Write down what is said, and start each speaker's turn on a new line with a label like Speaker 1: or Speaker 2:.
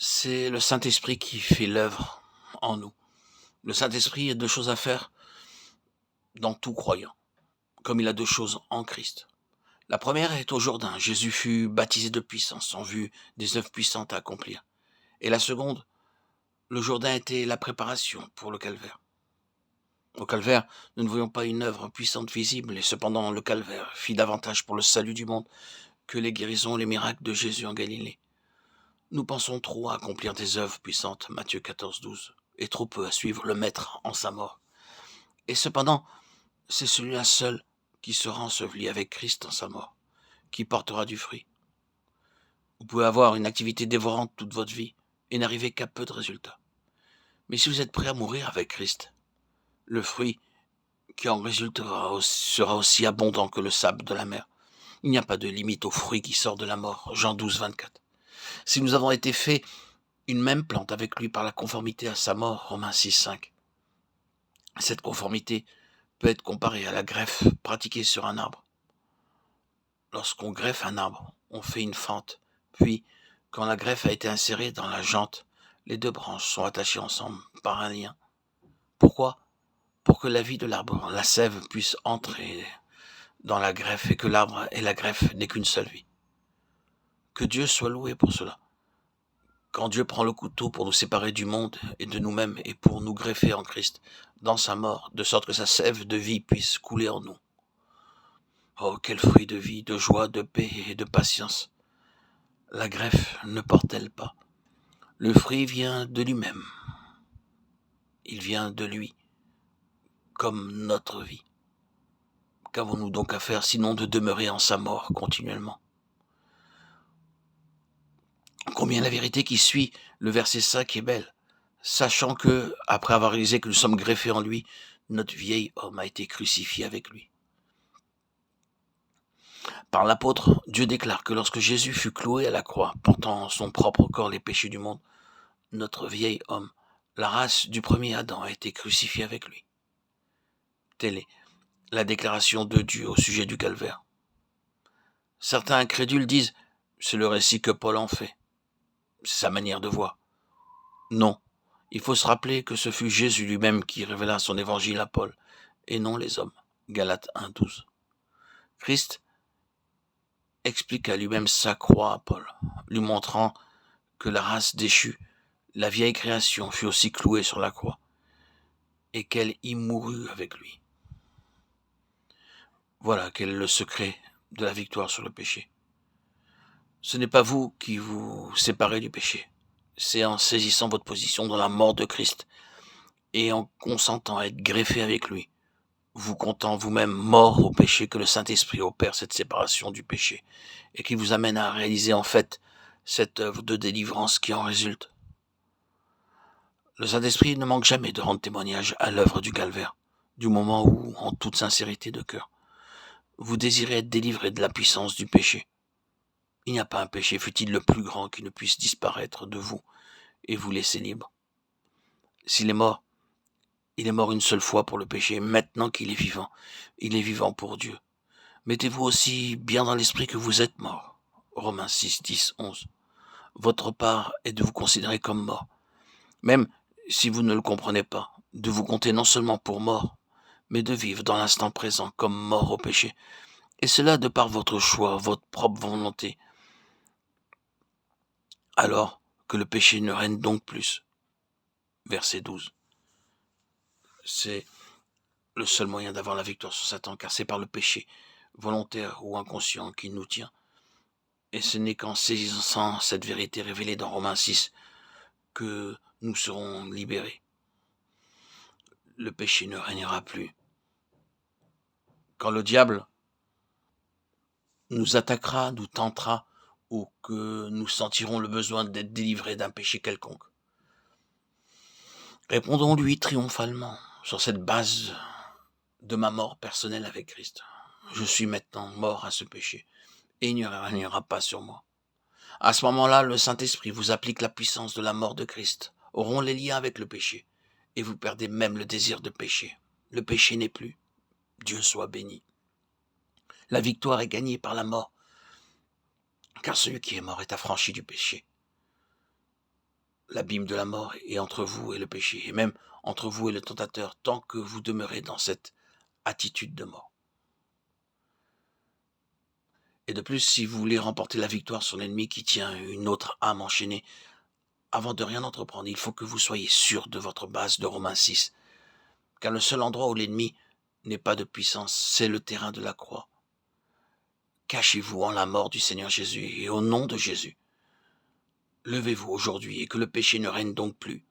Speaker 1: C'est le Saint-Esprit qui fait l'œuvre en nous. Le Saint-Esprit a deux choses à faire dans tout croyant, comme il a deux choses en Christ. La première est au Jourdain. Jésus fut baptisé de puissance en vue des œuvres puissantes à accomplir. Et la seconde, le Jourdain était la préparation pour le calvaire. Au calvaire, nous ne voyons pas une œuvre puissante visible, et cependant le calvaire fit davantage pour le salut du monde que les guérisons et les miracles de Jésus en Galilée. Nous pensons trop à accomplir des œuvres puissantes, Matthieu 14, 12, et trop peu à suivre le Maître en sa mort. Et cependant, c'est celui-là seul qui sera enseveli avec Christ en sa mort, qui portera du fruit. Vous pouvez avoir une activité dévorante toute votre vie et n'arriver qu'à peu de résultats. Mais si vous êtes prêt à mourir avec Christ, le fruit qui en résultera sera aussi abondant que le sable de la mer. Il n'y a pas de limite au fruit qui sort de la mort, Jean 12, 24. Si nous avons été faits une même plante avec lui par la conformité à sa mort, Romains 6, 5. Cette conformité peut être comparée à la greffe pratiquée sur un arbre. Lorsqu'on greffe un arbre, on fait une fente, puis, quand la greffe a été insérée dans la jante, les deux branches sont attachées ensemble par un lien. Pourquoi ? Pour que la vie de l'arbre, la sève, puisse entrer dans la greffe et que l'arbre et la greffe n'aient qu'une seule vie. Que Dieu soit loué pour cela. Quand Dieu prend le couteau pour nous séparer du monde et de nous-mêmes et pour nous greffer en Christ, dans sa mort, de sorte que sa sève de vie puisse couler en nous. Oh, quel fruit de vie, de joie, de paix et de patience. La greffe ne porte-t-elle pas ? Le fruit vient de lui-même. Il vient de lui, comme notre vie. Qu'avons-nous donc à faire sinon de demeurer en sa mort continuellement ? Combien la vérité qui suit le verset 5 est belle, sachant que, après avoir réalisé que nous sommes greffés en lui, notre vieil homme a été crucifié avec lui. Par l'apôtre, Dieu déclare que lorsque Jésus fut cloué à la croix, portant en son propre corps les péchés du monde, notre vieil homme, la race du premier Adam, a été crucifiée avec lui. Telle est la déclaration de Dieu au sujet du calvaire. Certains incrédules disent « c'est le récit que Paul en fait, c'est sa manière de voir ». Non, il faut se rappeler que ce fut Jésus lui-même qui révéla son évangile à Paul, et non les hommes. Galates 1, 12. Christ expliqua lui-même sa croix à Paul, lui montrant que la race déchue, la vieille création, fut aussi clouée sur la croix, et qu'elle y mourut avec lui. Voilà quel est le secret de la victoire sur le péché. Ce n'est pas vous qui vous séparez du péché, c'est en saisissant votre position dans la mort de Christ, et en consentant à être greffé avec lui, vous comptant vous-même mort au péché, que le Saint-Esprit opère cette séparation du péché et qui vous amène à réaliser en fait cette œuvre de délivrance qui en résulte. Le Saint-Esprit ne manque jamais de rendre témoignage à l'œuvre du calvaire, du moment où, en toute sincérité de cœur, vous désirez être délivré de la puissance du péché. Il n'y a pas un péché, fût-il le plus grand, qui ne puisse disparaître de vous et vous laisser libre. S'il est mort, il est mort une seule fois pour le péché. Maintenant qu'il est vivant pour Dieu. Mettez-vous aussi bien dans l'esprit que vous êtes mort. Romains 6, 10, 11. Votre part est de vous considérer comme mort. Même si vous ne le comprenez pas, de vous compter non seulement pour mort, mais de vivre dans l'instant présent comme mort au péché. Et cela de par votre choix, votre propre volonté. Alors que le péché ne règne donc plus. Verset 12. C'est le seul moyen d'avoir la victoire sur Satan, car c'est par le péché, volontaire ou inconscient, qui nous tient. Et ce n'est qu'en saisissant cette vérité révélée dans Romains 6 que nous serons libérés. Le péché ne régnera plus. Quand le diable nous attaquera, nous tentera, ou que nous sentirons le besoin d'être délivrés d'un péché quelconque, répondons-lui triomphalement sur cette base de ma mort personnelle avec Christ. Je suis maintenant mort à ce péché, et il ne régnera pas sur moi. À ce moment-là, le Saint-Esprit vous applique la puissance de la mort de Christ, auront les liens avec le péché, et vous perdez même le désir de pécher. Le péché n'est plus. Dieu soit béni. La victoire est gagnée par la mort, car celui qui est mort est affranchi du péché. l'abîme de la mort est entre vous et le péché, et même entre vous et le tentateur, tant que vous demeurez dans cette attitude de mort. Et de plus, si vous voulez remporter la victoire sur l'ennemi qui tient une autre âme enchaînée, avant de rien entreprendre, il faut que vous soyez sûr de votre base de Romains 6, car le seul endroit où l'ennemi n'est pas de puissance, c'est le terrain de la croix. Cachez-vous en la mort du Seigneur Jésus et au nom de Jésus. Levez-vous aujourd'hui et que le péché ne règne donc plus.